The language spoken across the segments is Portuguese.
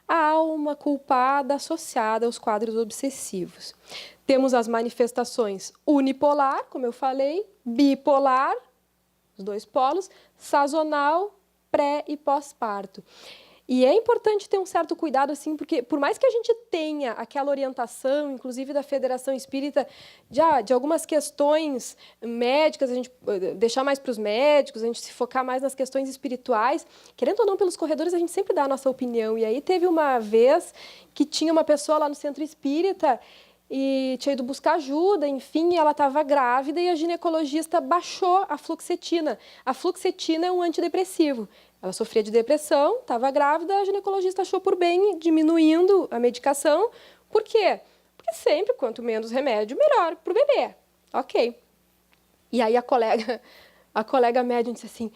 a alma culpada associada aos quadros obsessivos. Temos as manifestações unipolar, como eu falei, bipolar, os dois polos, sazonal, pré e pós-parto. E é importante ter um certo cuidado, assim, porque por mais que a gente tenha aquela orientação, inclusive da Federação Espírita, de algumas questões médicas, a gente deixar mais para os médicos, a gente se focar mais nas questões espirituais, querendo ou não, pelos corredores, a gente sempre dá a nossa opinião. E aí teve uma vez que tinha uma pessoa lá no Centro Espírita e tinha ido buscar ajuda, enfim, e ela estava grávida e a ginecologista baixou a fluoxetina. A fluoxetina é um antidepressivo. Ela sofria de depressão, estava grávida, a ginecologista achou por bem diminuindo a medicação. Por quê? Porque sempre, quanto menos remédio, melhor para o bebê. Ok. E aí a colega médium disse assim,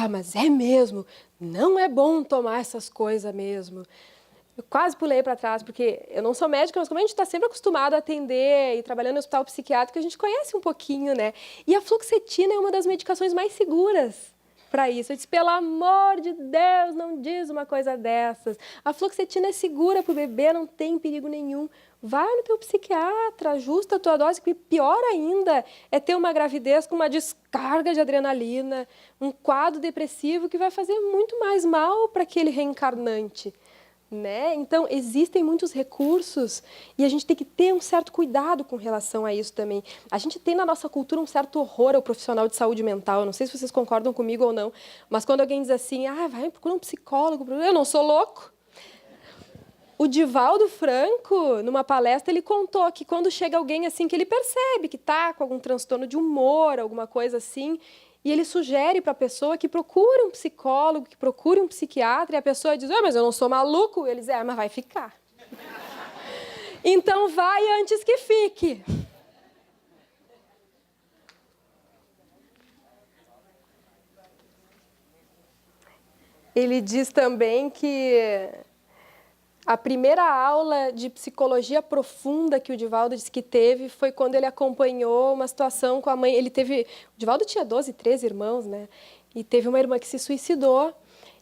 mas é mesmo, não é bom tomar essas coisas mesmo. Eu quase pulei para trás, porque eu não sou médica, mas como a gente está sempre acostumado a atender e trabalhando no hospital psiquiátrico, a gente conhece um pouquinho, né? E a fluoxetina é uma das medicações mais seguras para isso. Eu disse, pelo amor de Deus, não diz uma coisa dessas. A fluoxetina é segura para o bebê, não tem perigo nenhum. Vai no teu psiquiatra, ajusta a tua dose, porque pior ainda é ter uma gravidez com uma descarga de adrenalina, um quadro depressivo que vai fazer muito mais mal para aquele reencarnante. Né? Então, existem muitos recursos e a gente tem que ter um certo cuidado com relação a isso também. A gente tem na nossa cultura um certo horror ao profissional de saúde mental. Eu não sei se vocês concordam comigo ou não, mas quando alguém diz assim, vai procurar um psicólogo, eu não sou louco. O Divaldo Franco, numa palestra, ele contou que quando chega alguém assim que ele percebe que está com algum transtorno de humor, alguma coisa assim, e ele sugere para a pessoa que procure um psicólogo, que procure um psiquiatra, e a pessoa diz, mas eu não sou maluco. E ele diz, mas vai ficar. Então vai antes que fique. Ele diz também que a primeira aula de psicologia profunda que o Divaldo disse que teve foi quando ele acompanhou uma situação com a mãe. O Divaldo tinha 12, 13 irmãos, né? E teve uma irmã que se suicidou.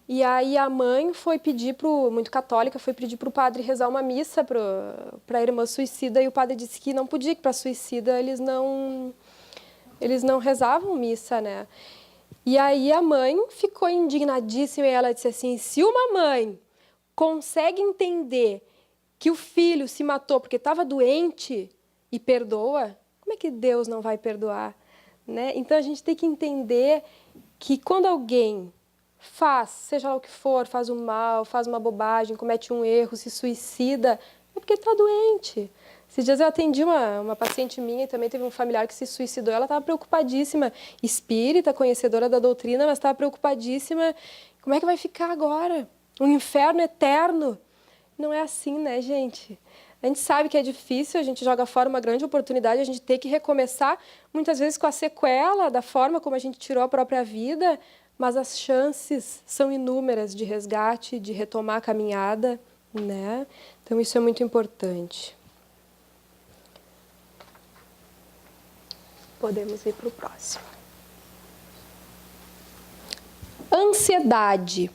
E aí a mãe foi pedir muito católica, foi pedir para o padre rezar uma missa para a irmã suicida. E o padre disse que não podia, que para suicida eles não rezavam missa, né? E aí a mãe ficou indignadíssima e ela disse assim, se uma mãe consegue entender que o filho se matou porque estava doente e perdoa, como é que Deus não vai perdoar? Né? Então, a gente tem que entender que quando alguém faz, seja lá o que for, faz um mal, faz uma bobagem, comete um erro, se suicida, é porque está doente. Esses dias eu atendi uma paciente minha e também teve um familiar que se suicidou. Ela estava preocupadíssima, espírita, conhecedora da doutrina, mas estava preocupadíssima. Como é que vai ficar agora? Um inferno eterno. Não é assim, né, gente? A gente sabe que é difícil, a gente joga fora uma grande oportunidade, a gente tem que recomeçar, muitas vezes com a sequela da forma como a gente tirou a própria vida, mas as chances são inúmeras de resgate, de retomar a caminhada, né? Então, isso é muito importante. Podemos ir para o próximo. Ansiedade.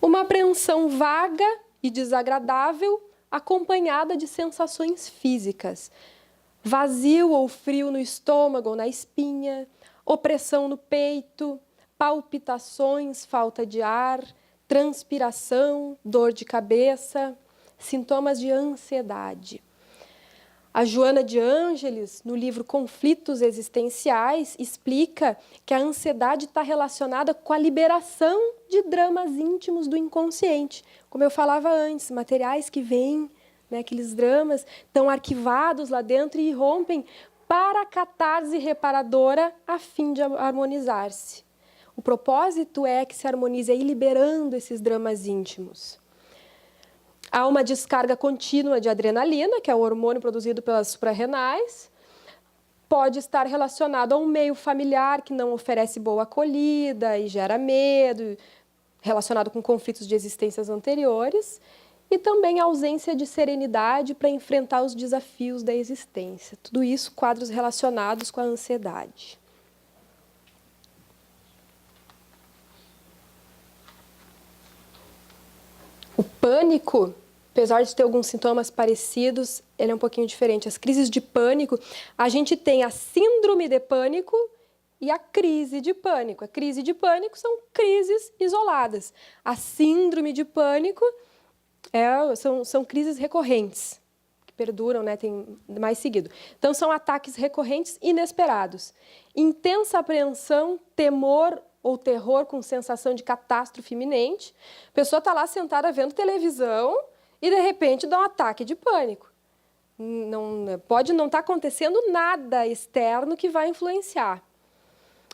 Uma apreensão vaga e desagradável, acompanhada de sensações físicas. Vazio ou frio no estômago ou na espinha, opressão no peito, palpitações, falta de ar, transpiração, dor de cabeça, sintomas de ansiedade. A Joana de Ângeles, no livro Conflitos Existenciais, explica que a ansiedade está relacionada com a liberação de dramas íntimos do inconsciente. Como eu falava antes, materiais que vêm, né, aqueles dramas, estão arquivados lá dentro e rompem para a catarse reparadora a fim de harmonizar-se. O propósito é que se harmonize aí liberando esses dramas íntimos. Há uma descarga contínua de adrenalina, que é o hormônio produzido pelas suprarrenais. Pode estar relacionado a um meio familiar que não oferece boa acolhida e gera medo, relacionado com conflitos de existências anteriores. E também a ausência de serenidade para enfrentar os desafios da existência. Tudo isso, quadros relacionados com a ansiedade. O pânico, apesar de ter alguns sintomas parecidos, ele é um pouquinho diferente. As crises de pânico, a gente tem a síndrome de pânico e a crise de pânico. A crise de pânico são crises isoladas. A síndrome de pânico são crises recorrentes, que perduram, né, tem mais seguido. Então, são ataques recorrentes inesperados. Intensa apreensão, temor ou terror com sensação de catástrofe iminente. A pessoa está lá sentada vendo televisão e, de repente, dá um ataque de pânico. Pode não estar acontecendo nada externo que vai influenciar.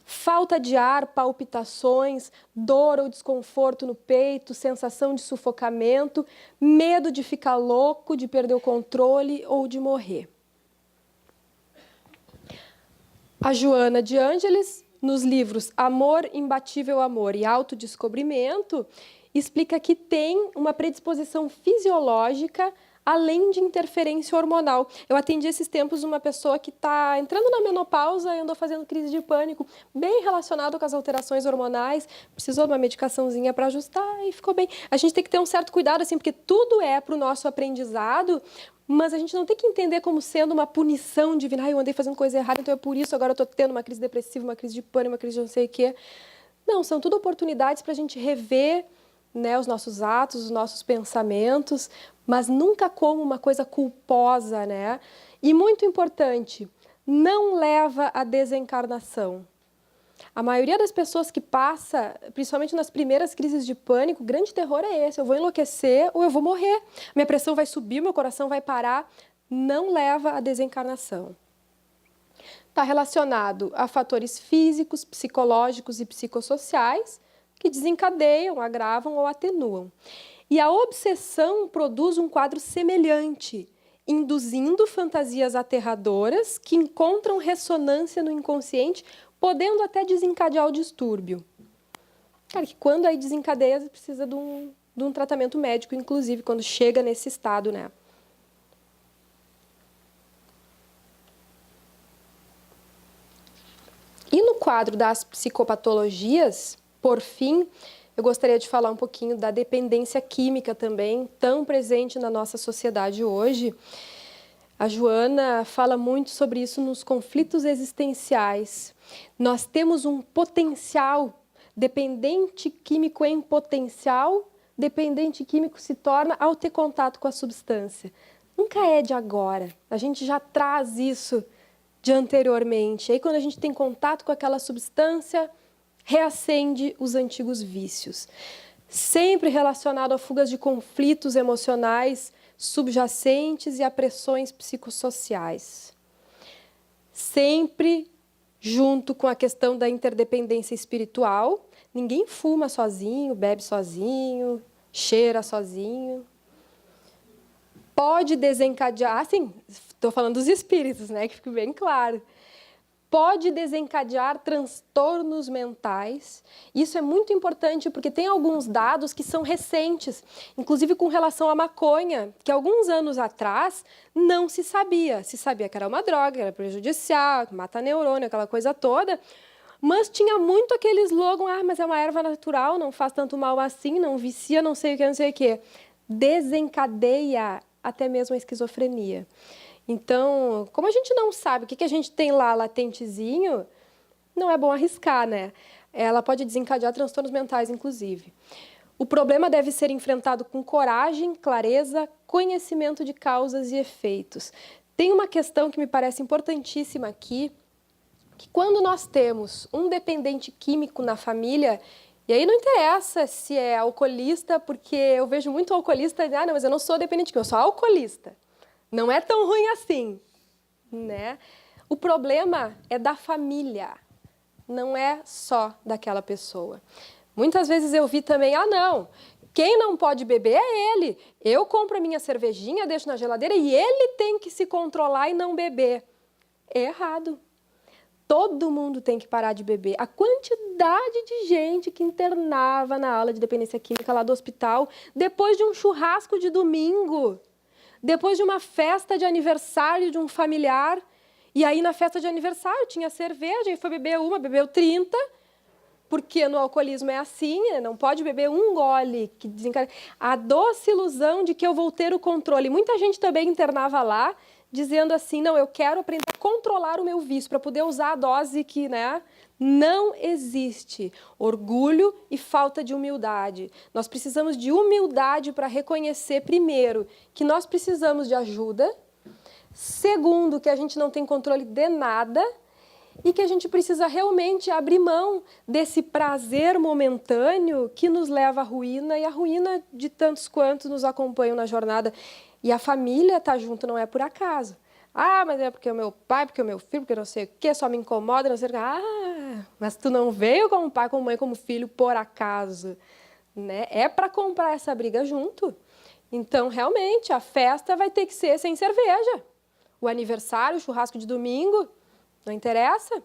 Falta de ar, palpitações, dor ou desconforto no peito, sensação de sufocamento, medo de ficar louco, de perder o controle ou de morrer. A Joana de Ângeles, nos livros Amor, Imbatível Amor e Autodescobrimento, explica que tem uma predisposição fisiológica além de interferência hormonal. Eu atendi esses tempos uma pessoa que está entrando na menopausa e andou fazendo crise de pânico, bem relacionado com as alterações hormonais, precisou de uma medicaçãozinha para ajustar e ficou bem. A gente tem que ter um certo cuidado, assim, porque tudo é para o nosso aprendizado, mas a gente não tem que entender como sendo uma punição divina. Eu andei fazendo coisa errada, então é por isso, agora eu estou tendo uma crise depressiva, uma crise de pânico, uma crise de não sei o quê. Não, são tudo oportunidades para a gente rever, né, os nossos atos, os nossos pensamentos, mas nunca como uma coisa culposa, né? E muito importante, não leva à desencarnação. A maioria das pessoas que passa, principalmente nas primeiras crises de pânico, o grande terror é esse: eu vou enlouquecer ou eu vou morrer. Minha pressão vai subir, meu coração vai parar. Não leva à desencarnação. Está relacionado a fatores físicos, psicológicos e psicossociais que desencadeiam, agravam ou atenuam. E a obsessão produz um quadro semelhante, induzindo fantasias aterradoras que encontram ressonância no inconsciente, podendo até desencadear o distúrbio. Cara, que quando aí desencadeia, precisa de um tratamento médico, inclusive, quando chega nesse estado, né? E no quadro das psicopatologias, por fim, eu gostaria de falar um pouquinho da dependência química também, tão presente na nossa sociedade hoje. A Joana fala muito sobre isso nos conflitos existenciais. Nós temos um potencial, dependente químico em potencial, dependente químico se torna ao ter contato com a substância. Nunca é de agora, a gente já traz isso de anteriormente. Aí quando a gente tem contato com aquela substância, reacende os antigos vícios. Sempre relacionado a fugas de conflitos emocionais subjacentes e a pressões psicossociais. Sempre junto com a questão da interdependência espiritual. Ninguém fuma sozinho, bebe sozinho, cheira sozinho. Pode desencadear, assim, estou falando dos espíritos, né, que fique bem claro. Pode desencadear transtornos mentais. Isso é muito importante porque tem alguns dados que são recentes, inclusive com relação à maconha, que alguns anos atrás não se sabia. Se sabia que era uma droga, que era prejudicial, que mata neurônio, aquela coisa toda, mas tinha muito aquele slogan: mas é uma erva natural, não faz tanto mal assim, não vicia, não sei o que, não sei o que. Desencadeia até mesmo a esquizofrenia. Então, como a gente não sabe o que a gente tem lá latentezinho, não é bom arriscar, né? Ela pode desencadear transtornos mentais, inclusive. O problema deve ser enfrentado com coragem, clareza, conhecimento de causas e efeitos. Tem uma questão que me parece importantíssima aqui, que quando nós temos um dependente químico na família, e aí não interessa se é alcoolista, porque eu vejo muito alcoolista, não, mas eu não sou dependente químico, eu sou alcoolista. Não é tão ruim assim, né? O problema é da família, não é só daquela pessoa. Muitas vezes eu vi também: não, quem não pode beber é ele. Eu compro a minha cervejinha, deixo na geladeira e ele tem que se controlar e não beber. É errado. Todo mundo tem que parar de beber. A quantidade de gente que internava na aula de dependência química lá do hospital, depois de um churrasco de domingo, depois de uma festa de aniversário de um familiar, e aí na festa de aniversário tinha cerveja, e foi beber uma, bebeu 30, porque no alcoolismo é assim, né? Não pode beber um gole que desencadeia. A doce ilusão de que eu vou ter o controle. Muita gente também internava lá, dizendo assim, não, eu quero aprender a controlar o meu vício para poder usar a dose que, né? Não existe orgulho e falta de humildade. Nós precisamos de humildade para reconhecer, primeiro, que nós precisamos de ajuda, segundo, que a gente não tem controle de nada e que a gente precisa realmente abrir mão desse prazer momentâneo que nos leva à ruína e à ruína de tantos quantos nos acompanham na jornada. E a família estar junto não é por acaso. Ah, mas é porque o meu pai, porque o meu filho, porque não sei o quê, só me incomoda, não sei o quê. Ah, mas tu não veio como pai, como mãe, como filho por acaso, né? É para comprar essa briga junto. Então, realmente, a festa vai ter que ser sem cerveja. O aniversário, o churrasco de domingo, não interessa.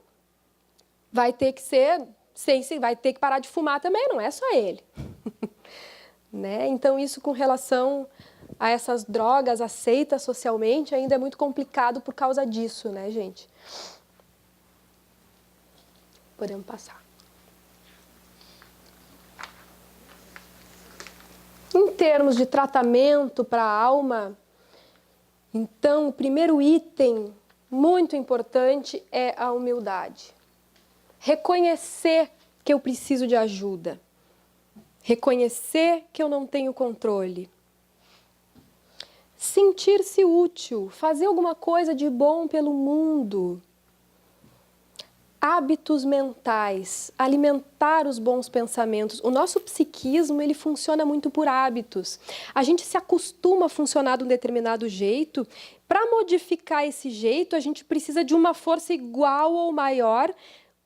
Vai ter que ser vai ter que parar de fumar também, não é só ele. Né? Então, isso com relação a essas drogas aceitas socialmente ainda é muito complicado por causa disso, né, gente? Podemos passar. Em termos de tratamento para a alma, então, o primeiro item muito importante é a humildade. Reconhecer que eu preciso de ajuda. Reconhecer que eu não tenho controle. Sentir-se útil, fazer alguma coisa de bom pelo mundo. Hábitos mentais, alimentar os bons pensamentos. O nosso psiquismo, ele funciona muito por hábitos. A gente se acostuma a funcionar de um determinado jeito. Para modificar esse jeito, a gente precisa de uma força igual ou maior,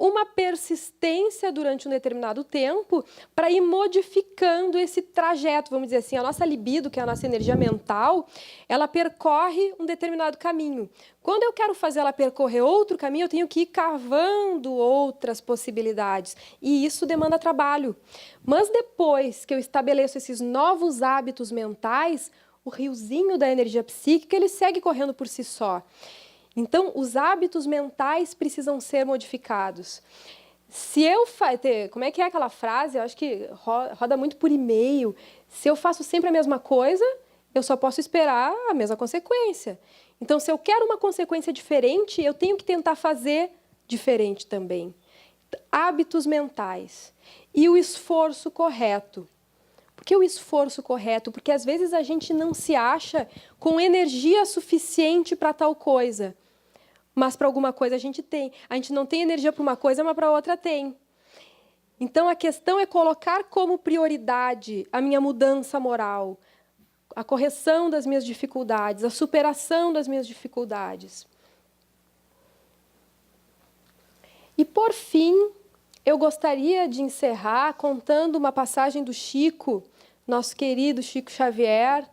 uma persistência durante um determinado tempo para ir modificando esse trajeto, vamos dizer assim. A nossa libido, que é a nossa energia mental, ela percorre um determinado caminho. Quando eu quero fazer ela percorrer outro caminho, eu tenho que ir cavando outras possibilidades. E isso demanda trabalho. Mas depois que eu estabeleço esses novos hábitos mentais, o riozinho da energia psíquica, ele segue correndo por si só. Então, os hábitos mentais precisam ser modificados. Se eu como é que é aquela frase? Eu acho que roda muito por e-mail. Se eu faço sempre a mesma coisa, eu só posso esperar a mesma consequência. Então, se eu quero uma consequência diferente, eu tenho que tentar fazer diferente também. Hábitos mentais. E o esforço correto. Por que o esforço correto? Porque às vezes a gente não se acha com energia suficiente para tal coisa. Mas para alguma coisa a gente tem. A gente não tem energia para uma coisa, mas para outra tem. Então, a questão é colocar como prioridade a minha mudança moral, a correção das minhas dificuldades, a superação das minhas dificuldades. E, por fim, eu gostaria de encerrar contando uma passagem do Chico, nosso querido Chico Xavier,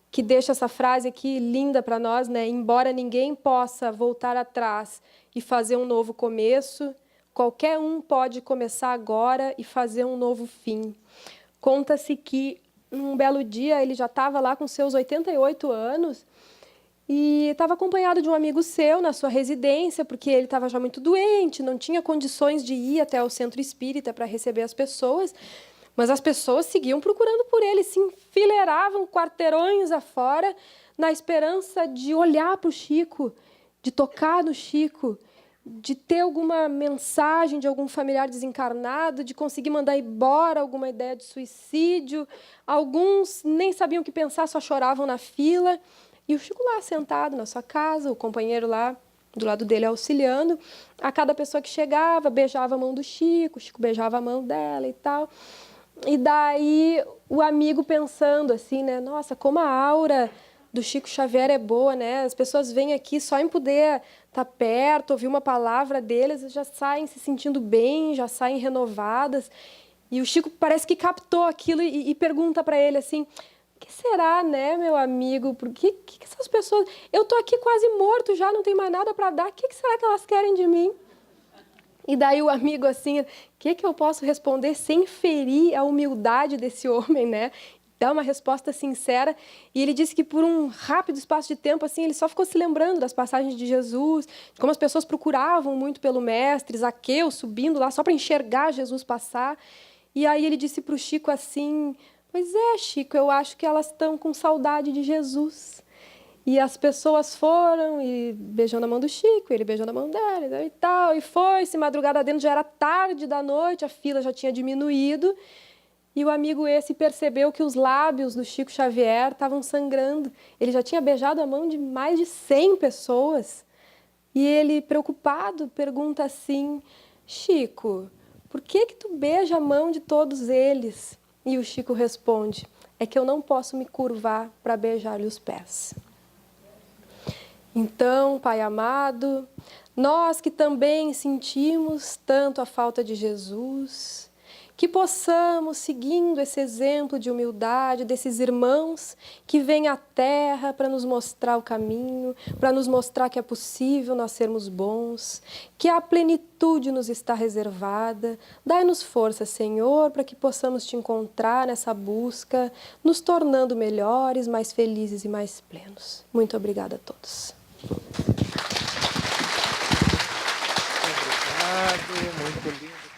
que deixa essa frase aqui linda para nós, né? Embora ninguém possa voltar atrás e fazer um novo começo, qualquer um pode começar agora e fazer um novo fim. Conta-se que, num belo dia, ele já estava lá com seus 88 anos e estava acompanhado de um amigo seu na sua residência, porque ele estava já muito doente, não tinha condições de ir até o centro espírita para receber as pessoas. Mas as pessoas seguiam procurando por ele, se enfileiravam quarteirões afora, na esperança de olhar para o Chico, de tocar no Chico, de ter alguma mensagem de algum familiar desencarnado, de conseguir mandar embora alguma ideia de suicídio. Alguns nem sabiam o que pensar, só choravam na fila. E o Chico lá, sentado na sua casa, o companheiro lá do lado dele auxiliando. A cada pessoa que chegava, beijava a mão do Chico, o Chico beijava a mão dela e tal. E daí o amigo pensando assim, né? Nossa, como a aura do Chico Xavier é boa, né? As pessoas vêm aqui só em poder estar perto, ouvir uma palavra deles, já saem se sentindo bem, já saem renovadas. E o Chico parece que captou aquilo e pergunta para ele assim: o que será, né, meu amigo? Por que essas pessoas... Eu tô aqui quase morto já, não tem mais nada para dar. O que será que elas querem de mim? E daí o amigo assim, o que eu posso responder sem ferir a humildade desse homem, né? dar uma resposta sincera. E ele disse que por um rápido espaço de tempo, assim, ele só ficou se lembrando das passagens de Jesus, de como as pessoas procuravam muito pelo mestre, Zaqueu subindo lá só para enxergar Jesus passar. E aí ele disse para o Chico assim: pois é, Chico, eu acho que elas estão com saudade de Jesus. E as pessoas foram e beijando a mão do Chico, ele beijando a mão dela e tal, e foi-se, madrugada dentro, já era tarde da noite, a fila já tinha diminuído, e o amigo esse percebeu que os lábios do Chico Xavier estavam sangrando. Ele já tinha beijado a mão de mais de 100 pessoas. E ele, preocupado, pergunta assim: Chico, por que que tu beija a mão de todos eles? E o Chico responde: é que eu não posso me curvar para beijar-lhe os pés. Então, Pai amado, nós que também sentimos tanto a falta de Jesus, que possamos, seguindo esse exemplo de humildade desses irmãos que vêm à Terra para nos mostrar o caminho, para nos mostrar que é possível nós sermos bons, que a plenitude nos está reservada. Dai-nos força, Senhor, para que possamos te encontrar nessa busca, nos tornando melhores, mais felizes e mais plenos. Muito obrigada a todos. Obrigado, muito lindo.